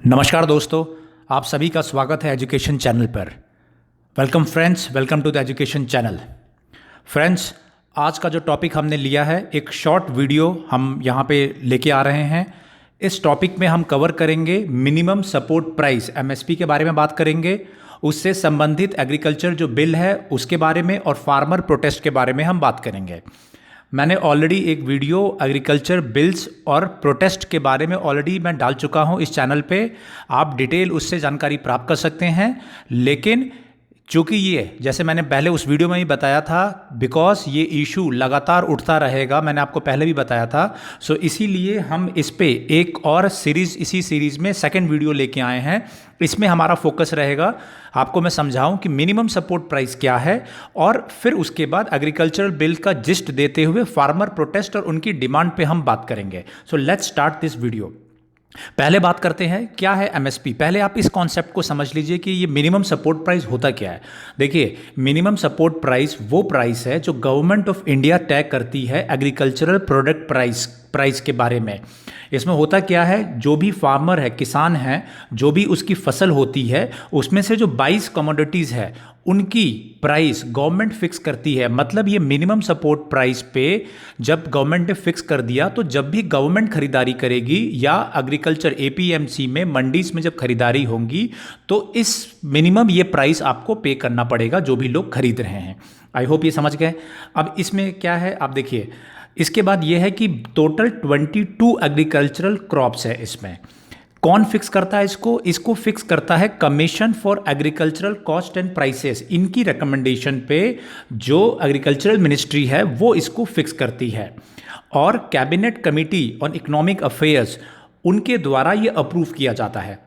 नमस्कार दोस्तों, आप सभी का स्वागत है एजुकेशन चैनल पर। Welcome friends, welcome to the education channel. Friends, आज का जो टॉपिक हमने लिया है, एक शॉर्ट वीडियो हम यहाँ पे लेके आ रहे हैं। इस टॉपिक में हम कवर करेंगे मिनिमम सपोर्ट प्राइस एमएसपी के बारे में बात करेंगे, उससे संबंधित एग्रीकल्चर जो बिल है उसके बारे में, और फार्मर प्रोटेस्ट के बारे में हम बात करेंगे। मैंने ऑलरेडी एक वीडियो एग्रीकल्चर बिल्स और प्रोटेस्ट के बारे में ऑलरेडी मैं डाल चुका हूं इस चैनल पे। आप डिटेल उससे जानकारी प्राप्त कर सकते हैं। लेकिन चूँकि ये, जैसे मैंने पहले उस वीडियो में ही बताया था, बिकॉज ये इशू लगातार उठता रहेगा, मैंने आपको पहले भी बताया था। सो इसीलिए हम इस पे एक और सीरीज़, इसी सीरीज़ में सेकंड वीडियो लेके आए हैं। इसमें हमारा फोकस रहेगा, आपको मैं समझाऊं कि मिनिमम सपोर्ट प्राइस क्या है, और फिर उसके बाद एग्रीकल्चरल बिल का जिस्ट देते हुए फार्मर प्रोटेस्ट और उनकी डिमांड पे हम बात करेंगे। So let's start this video. पहले बात करते हैं क्या है एमएसपी। पहले आप इस कॉन्सेप्ट को समझ लीजिए कि ये मिनिमम सपोर्ट प्राइस होता क्या है। देखिए, मिनिमम सपोर्ट प्राइस वो प्राइस है जो गवर्नमेंट ऑफ इंडिया तय करती है एग्रीकल्चरल प्रोडक्ट प्राइस के बारे में। इसमें होता क्या है, जो भी फार्मर है, किसान है, जो भी उसकी फसल होती है, उसमें से जो 22 कमोडिटीज़ है उनकी प्राइस गवर्नमेंट फिक्स करती है। मतलब ये मिनिमम सपोर्ट प्राइस पे जब गवर्नमेंट ने फिक्स कर दिया, तो जब भी गवर्नमेंट खरीदारी करेगी या एग्रीकल्चर एपीएमसी में, मंडीज में जब खरीदारी होंगी, तो इस मिनिमम ये प्राइस आपको पे करना पड़ेगा जो भी लोग खरीद रहे हैं। आई होप ये समझ गए। अब इसमें क्या है, आप देखिए, इसके बाद ये है कि टोटल 22 एग्रीकल्चरल क्रॉप्स है। इसमें कौन फिक्स करता है इसको फिक्स करता है commission for agricultural cost and prices. इनकी रिकमेंडेशन पे जो एग्रीकल्चरल मिनिस्ट्री है वो इसको फिक्स करती है, और cabinet committee on economic affairs, उनके द्वारा ये अप्रूव किया जाता है।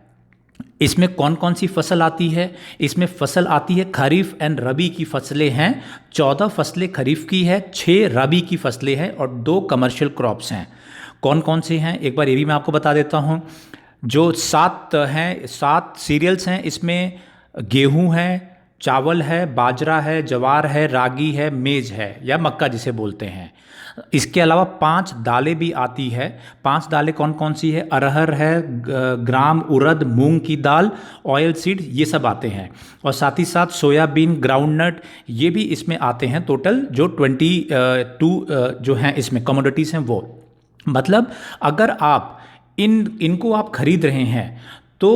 इसमें कौन कौन सी फसल आती है, इसमें फसल आती है खरीफ एंड रबी की फसलें हैं। 14 फसलें खरीफ की है, 6 रबी की फसलें हैं, और 2 कमर्शियल क्रॉप्स हैं। कौन कौन से हैं एक बार ये भी मैं आपको बता देता हूँ। जो 7 सीरियल्स हैं, इसमें गेहूं है, चावल है, बाजरा है, ज्वार है, रागी है, मेज है या मक्का जिसे बोलते हैं। इसके अलावा 5 दालें भी आती है। 5 दालें कौन कौन सी है, अरहर है, ग्राम, उड़द, मूंग की दाल, ऑयल सीड, ये सब आते हैं। और साथ ही साथ सोयाबीन, ग्राउंडनट, ये भी इसमें आते हैं। टोटल जो 22 जो हैं इसमें कमोडिटीज़ हैं वो। मतलब अगर आप इनको आप खरीद रहे हैं तो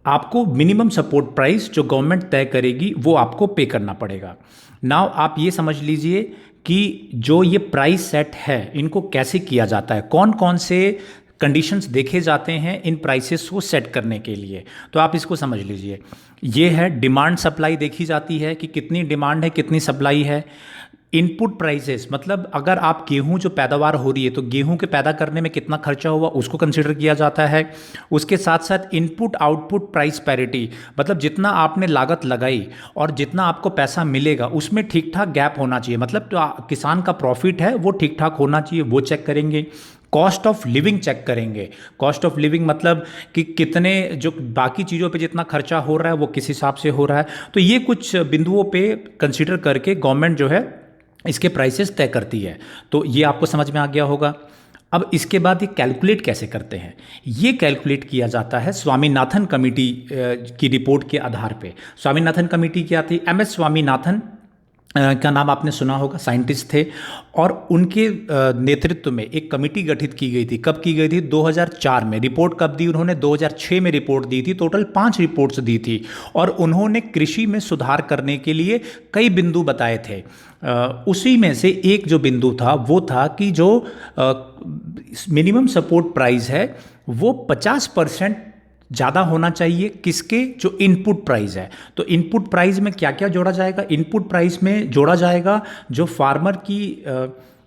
आपको मिनिमम सपोर्ट प्राइस जो गवर्नमेंट तय करेगी वो आपको पे करना पड़ेगा। नाउ आप ये समझ लीजिए कि जो ये प्राइस सेट है इनको कैसे किया जाता है, कौन कौन से कंडीशंस देखे जाते हैं इन प्राइसेस को सेट करने के लिए। तो आप इसको समझ लीजिए, ये है डिमांड सप्लाई देखी जाती है कि कितनी डिमांड है, कितनी सप्लाई है। इनपुट प्राइसेस, मतलब अगर आप गेहूं जो पैदावार हो रही है तो गेहूं के पैदा करने में कितना खर्चा हुआ उसको कंसिडर किया जाता है। उसके साथ साथ इनपुट आउटपुट प्राइस पैरिटी, मतलब जितना आपने लागत लगाई और जितना आपको पैसा मिलेगा उसमें ठीक ठाक गैप होना चाहिए। मतलब तो किसान का प्रॉफिट है वो ठीक ठाक होना चाहिए, वो चेक करेंगे। कॉस्ट ऑफ लिविंग चेक करेंगे। कॉस्ट ऑफ लिविंग मतलब कि कितने, जो बाकी चीज़ों पे जितना खर्चा हो रहा है वो किस हिसाब से हो रहा है। तो ये कुछ बिंदुओं पे कंसीडर करके गवर्नमेंट जो है इसके प्राइसेस तय करती है। तो ये आपको समझ में आ गया होगा। अब इसके बाद ये कैलकुलेट कैसे करते हैं, ये कैलकुलेट किया जाता है स्वामीनाथन कमेटी की रिपोर्ट के आधार पे। स्वामीनाथन कमेटी क्या थी, एमएस स्वामीनाथन का नाम आपने सुना होगा, साइंटिस्ट थे, और उनके नेतृत्व में एक कमेटी गठित की गई थी। कब की गई थी, 2004 में। रिपोर्ट कब दी उन्होंने, 2006 में रिपोर्ट दी थी। टोटल 5 रिपोर्ट्स दी थी, और उन्होंने कृषि में सुधार करने के लिए कई बिंदु बताए थे। उसी में से एक जो बिंदु था वो था कि जो मिनिमम सपोर्ट प्राइस है वो 50% ज़्यादा होना चाहिए। किसके, जो इनपुट प्राइस है। तो इनपुट प्राइस में क्या क्या जोड़ा जाएगा, इनपुट प्राइस में जोड़ा जाएगा जो फार्मर की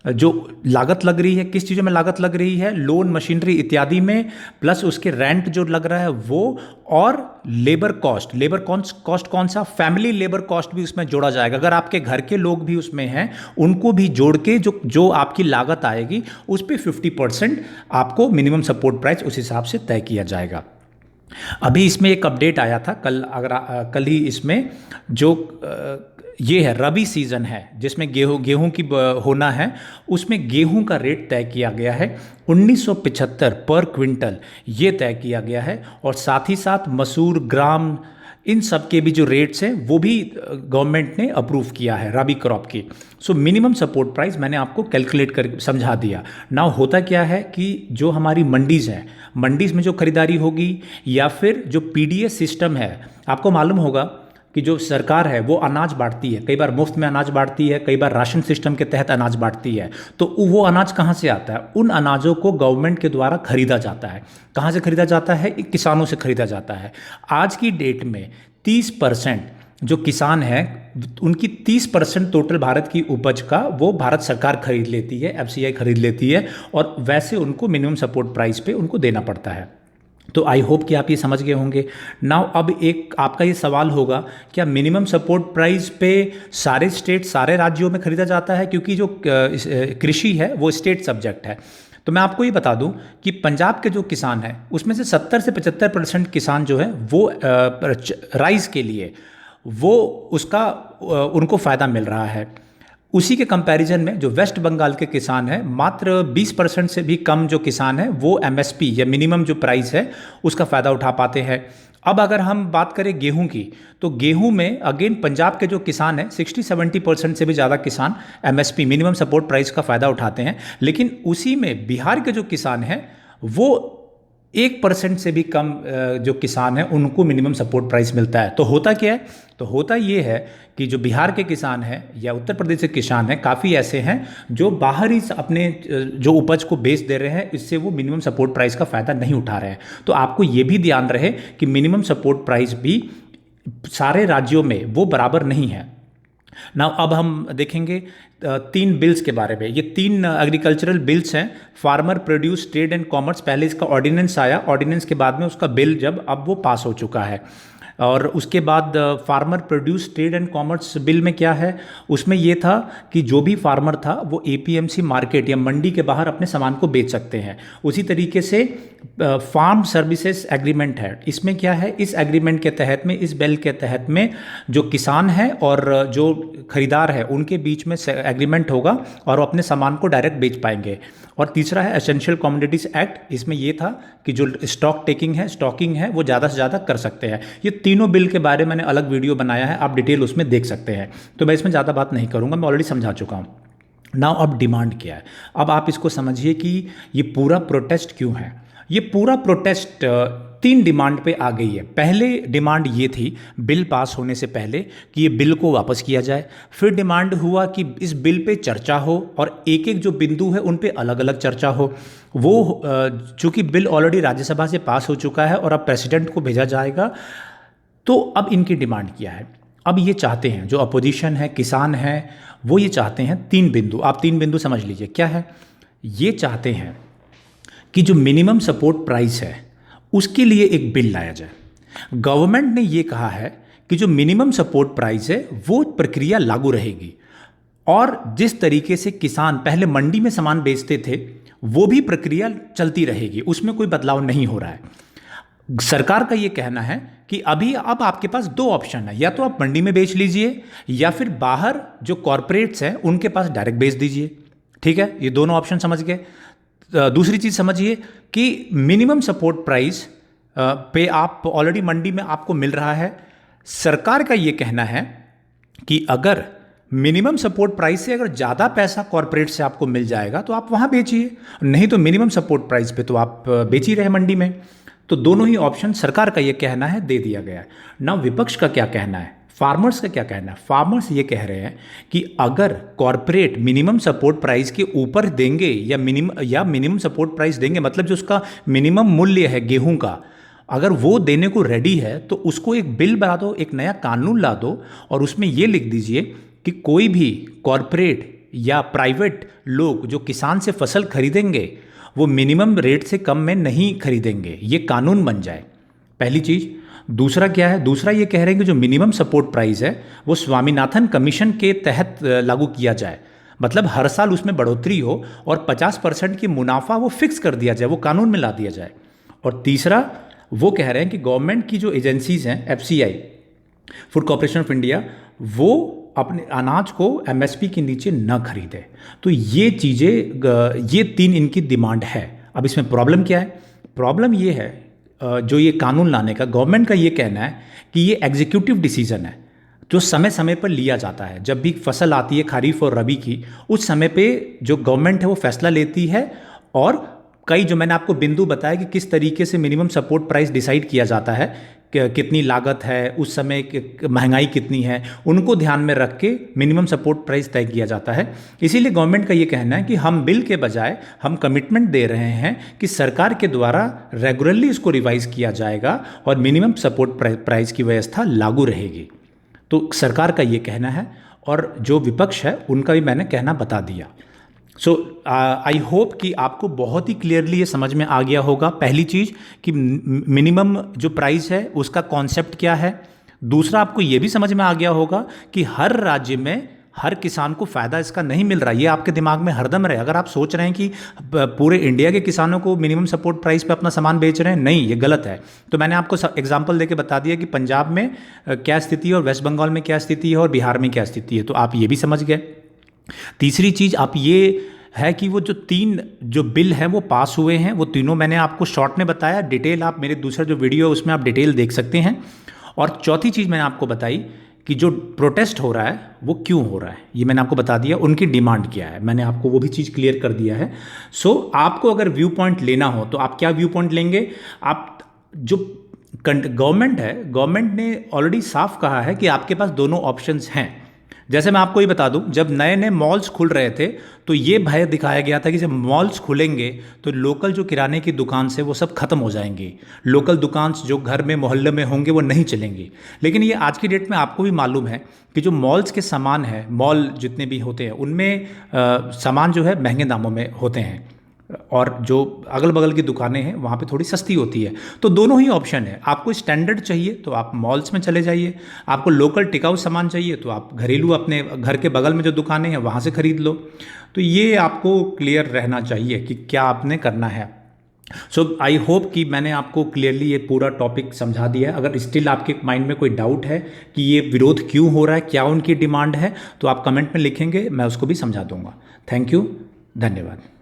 जो लागत लग रही है, किस चीज़ों में लागत लग रही है, लोन, मशीनरी इत्यादि में, प्लस उसके रेंट जो लग रहा है वो, और लेबर कॉस्ट। लेबर कॉस्ट कौन सा, फैमिली लेबर कॉस्ट भी उसमें जोड़ा जाएगा। अगर आपके घर के लोग भी उसमें हैं उनको भी जोड़ के जो आपकी लागत आएगी उस पर 50% आपको मिनिमम सपोर्ट प्राइस उस हिसाब से तय किया जाएगा। अभी इसमें एक अपडेट आया था कल ही इसमें जो ये है रबी सीज़न है जिसमें गेहूं गेहूं की होना है, उसमें गेहूं का रेट तय किया गया है 1975 पर क्विंटल, ये तय किया गया है। और साथ ही साथ मसूर, ग्राम, इन सब के भी जो रेट्स हैं वो भी गवर्नमेंट ने अप्रूव किया है रबी क्रॉप की। सो मिनिमम सपोर्ट प्राइस मैंने आपको कैलकुलेट कर समझा दिया। नाउ होता क्या है कि जो हमारी मंडीज़ हैं, मंडीज़ में जो खरीदारी होगी या फिर जो पीडीएस सिस्टम है, आपको मालूम होगा कि जो सरकार है वो अनाज बांटती है, कई बार मुफ्त में अनाज बांटती है, कई बार राशन सिस्टम के तहत अनाज बांटती है। तो वो अनाज कहाँ से आता है? उन अनाजों को गवर्नमेंट के द्वारा खरीदा जाता है। कहाँ से खरीदा जाता है? किसानों से खरीदा जाता है। आज की डेट में 30% जो किसान हैं उनकी 30% टोटल भारत की उपज का वो भारत सरकार खरीद लेती है, एफसीआई खरीद लेती है, और वैसे उनको मिनिमम सपोर्ट प्राइस पे उनको देना पड़ता है। तो आई होप कि आप ये समझ गए होंगे। नाउ अब एक आपका ये सवाल होगा, क्या मिनिमम सपोर्ट प्राइस पे सारे स्टेट, सारे राज्यों में खरीदा जाता है? क्योंकि जो कृषि है वो स्टेट सब्जेक्ट है। तो मैं आपको ये बता दूं कि पंजाब के जो किसान हैं उसमें से 70 से 75% किसान जो है वो राइस के लिए वो उसका उनको फ़ायदा मिल रहा है। उसी के कंपैरिजन में जो वेस्ट बंगाल के किसान हैं, मात्र 20% से भी कम जो किसान हैं वो एमएसपी या मिनिमम जो प्राइस है उसका फ़ायदा उठा पाते हैं। अब अगर हम बात करें गेहूं की, तो गेहूं में अगेन पंजाब के जो किसान हैं 60-70% से भी ज़्यादा किसान एमएसपी मिनिमम सपोर्ट प्राइस का फ़ायदा उठाते हैं। लेकिन उसी में बिहार के जो किसान हैं वो 1% से भी कम जो किसान हैं उनको मिनिमम सपोर्ट प्राइस मिलता है। तो होता क्या है? तो होता ये है कि जो बिहार के किसान हैं या उत्तर प्रदेश के किसान हैं, काफ़ी ऐसे हैं जो बाहर ही अपने जो उपज को बेच दे रहे हैं, इससे वो मिनिमम सपोर्ट प्राइस का फ़ायदा नहीं उठा रहे हैं। तो आपको ये भी ध्यान रहे कि मिनिमम सपोर्ट प्राइस भी सारे राज्यों में वो बराबर नहीं है। नाउ अब हम देखेंगे 3 बिल्स के बारे में। ये 3 एग्रीकल्चरल बिल्स हैं, farmer produce trade and commerce. पहले इसका ऑर्डिनेंस आया, ऑर्डिनेंस के बाद में उसका बिल जब अब वो पास हो चुका है। और उसके बाद farmer produce trade and commerce bill में क्या है, उसमें ये था कि जो भी फार्मर था वो एपीएमसी मार्केट या मंडी के बाहर अपने सामान को बेच सकते हैं। उसी तरीके से फार्म सर्विसेज एग्रीमेंट है, इसमें क्या है, इस एग्रीमेंट के तहत में, इस बिल के तहत में जो किसान है और जो खरीदार है उनके बीच में एग्रीमेंट होगा और वो अपने सामान को डायरेक्ट बेच पाएंगे। और तीसरा है एसेंशियल कमोडिटीज एक्ट, इसमें ये था कि जो स्टॉक टेकिंग है, स्टॉकिंग है, वो ज़्यादा से ज़्यादा कर सकते हैं। ये तीनों बिल के बारे में मैंने अलग वीडियो बनाया है, आप डिटेल उसमें देख सकते हैं। तो मैं इसमें ज़्यादा बात नहीं करूँगा, मैं ऑलरेडी समझा चुका हूँ। नाउ अब डिमांड क्या है, अब आप इसको समझिए कि ये पूरा प्रोटेस्ट क्यों है। ये पूरा प्रोटेस्ट 3 डिमांड पे आ गई है। पहले डिमांड ये थी बिल पास होने से पहले कि ये बिल को वापस किया जाए। फिर डिमांड हुआ कि इस बिल पे चर्चा हो और एक एक जो बिंदु है उन पे अलग अलग चर्चा हो। वो चूँकि बिल ऑलरेडी राज्यसभा से पास हो चुका है और अब प्रेसिडेंट को भेजा जाएगा, तो अब इनकी डिमांड क्या है। अब ये चाहते हैं, जो अपोजिशन है, किसान हैं, वो ये चाहते हैं 3 बिंदु। आप 3 बिंदु समझ लीजिए क्या है। ये चाहते हैं कि जो मिनिमम सपोर्ट प्राइस है उसके लिए एक बिल लाया जाए। गवर्नमेंट ने ये कहा है कि जो मिनिमम सपोर्ट प्राइस है वो प्रक्रिया लागू रहेगी और जिस तरीके से किसान पहले मंडी में सामान बेचते थे वो भी प्रक्रिया चलती रहेगी, उसमें कोई बदलाव नहीं हो रहा है। सरकार का ये कहना है कि अभी अब आपके पास 2 ऑप्शन है, या तो आप मंडी में बेच लीजिए या फिर बाहर जो कॉरपोरेट्स हैं उनके पास डायरेक्ट बेच दीजिए। ठीक है, ये दोनों ऑप्शन समझ गए। दूसरी चीज़ समझिए कि मिनिमम सपोर्ट प्राइस पे आप ऑलरेडी मंडी में आपको मिल रहा है। सरकार का ये कहना है कि अगर मिनिमम सपोर्ट प्राइस से अगर ज़्यादा पैसा कॉरपोरेट से आपको मिल जाएगा तो आप वहाँ बेचिए, नहीं तो मिनिमम सपोर्ट प्राइस पे तो आप बेच ही रहे मंडी में। तो दोनों ही ऑप्शन सरकार का ये कहना है दे दिया गया है ना। विपक्ष का क्या कहना है, फार्मर्स का क्या कहना है? फार्मर्स ये कह रहे हैं कि अगर कॉरपोरेट मिनिमम सपोर्ट प्राइस के ऊपर देंगे या मिनिमम सपोर्ट प्राइस देंगे, मतलब जो उसका मिनिमम मूल्य है गेहूं का, अगर वो देने को रेडी है तो उसको एक बिल बना दो, एक नया कानून ला दो और उसमें ये लिख दीजिए कि कोई भी कॉरपोरेट या प्राइवेट लोग जो किसान से फसल खरीदेंगे वो मिनिमम रेट से कम में नहीं खरीदेंगे, ये कानून बन जाए। पहली चीज़। दूसरा क्या है, दूसरा ये कह रहे हैं कि जो मिनिमम सपोर्ट प्राइस है वो स्वामीनाथन कमीशन के तहत लागू किया जाए, मतलब हर साल उसमें बढ़ोतरी हो और 50% की मुनाफा वो फिक्स कर दिया जाए, वो कानून में ला दिया जाए। और तीसरा वो कह रहे हैं कि गवर्नमेंट की जो एजेंसीज हैं, FCI, food corporation of India, वो अपने अनाज को एमएसपी के नीचे न खरीदे। तो ये चीज़ें, ये 3 इनकी डिमांड है। अब इसमें प्रॉब्लम क्या है? प्रॉब्लम ये है, जो ये कानून लाने का गवर्नमेंट का ये कहना है कि ये एग्जीक्यूटिव डिसीजन है जो समय समय पर लिया जाता है। जब भी फसल आती है खरीफ और रबी की, उस समय पे जो गवर्नमेंट है वो फैसला लेती है, और कई जो मैंने आपको बिंदु बताया कि किस तरीके से मिनिमम सपोर्ट प्राइस डिसाइड किया जाता है, कितनी लागत है उस समय, महंगाई कितनी है, उनको ध्यान में रख के मिनिमम सपोर्ट प्राइस तय किया जाता है। इसीलिए गवर्नमेंट का ये कहना है कि हम बिल के बजाय हम कमिटमेंट दे रहे हैं कि सरकार के द्वारा रेगुलरली इसको रिवाइज किया जाएगा और मिनिमम सपोर्ट प्राइस की व्यवस्था लागू रहेगी। तो सरकार का ये कहना है, और जो विपक्ष है उनका भी मैंने कहना बता दिया। सो आई होप कि आपको बहुत ही क्लियरली ये समझ में आ गया होगा। पहली चीज़ कि मिनिमम जो प्राइस है उसका कॉन्सेप्ट क्या है। दूसरा, आपको ये भी समझ में आ गया होगा कि हर राज्य में हर किसान को फ़ायदा इसका नहीं मिल रहा। ये आपके दिमाग में हरदम रहे। अगर आप सोच रहे हैं कि पूरे इंडिया के किसानों को मिनिमम सपोर्ट प्राइस पे अपना सामान बेच रहे हैं, नहीं, ये गलत है। तो मैंने आपको एग्जांपल देके बता दिया कि पंजाब में क्या स्थिति है और वेस्ट बंगाल में क्या स्थिति है और बिहार में क्या स्थिति है, तो आप ये भी समझ गए। तीसरी चीज़ आप ये है कि वो जो 3 जो बिल हैं वो पास हुए हैं, वो तीनों मैंने आपको शॉर्ट में बताया। डिटेल आप मेरे दूसरा जो वीडियो है उसमें आप डिटेल देख सकते हैं। और चौथी चीज़ मैंने आपको बताई कि जो प्रोटेस्ट हो रहा है वो क्यों हो रहा है, ये मैंने आपको बता दिया। उनकी डिमांड क्या है, मैंने आपको वो भी चीज़ क्लियर कर दिया है। सो आपको अगर व्यू पॉइंट लेना हो तो आप क्या व्यू पॉइंट लेंगे? आप जो गवर्नमेंट है, गवर्नमेंट ने ऑलरेडी साफ कहा है कि आपके पास दोनों ऑप्शंस हैं। जैसे मैं आपको ये बता दूं, जब नए नए मॉल्स खुल रहे थे तो ये भय दिखाया गया था कि जब मॉल्स खुलेंगे तो लोकल जो किराने की दुकान से वो सब खत्म हो जाएंगी, लोकल दुकान जो घर में मोहल्ले में होंगे वो नहीं चलेंगी। लेकिन ये आज की डेट में आपको भी मालूम है कि जो मॉल्स के सामान है, मॉल जितने भी होते हैं उनमें सामान जो है महंगे दामों में होते हैं, और जो अगल बगल की दुकानें हैं वहाँ पे थोड़ी सस्ती होती है। तो दोनों ही ऑप्शन है। आपको स्टैंडर्ड चाहिए तो आप मॉल्स में चले जाइए, आपको लोकल टिकाऊ सामान चाहिए तो आप घरेलू अपने घर के बगल में जो दुकानें हैं वहाँ से खरीद लो। तो ये आपको क्लियर रहना चाहिए कि क्या आपने करना है। सो आई होप कि मैंने आपको क्लियरली ये पूरा टॉपिक समझा दिया है। अगर स्टिल आपके माइंड में कोई डाउट है कि ये विरोध क्यों हो रहा है, क्या उनकी डिमांड है, तो आप कमेंट में लिखेंगे, मैं उसको भी समझा दूंगा। थैंक यू, धन्यवाद।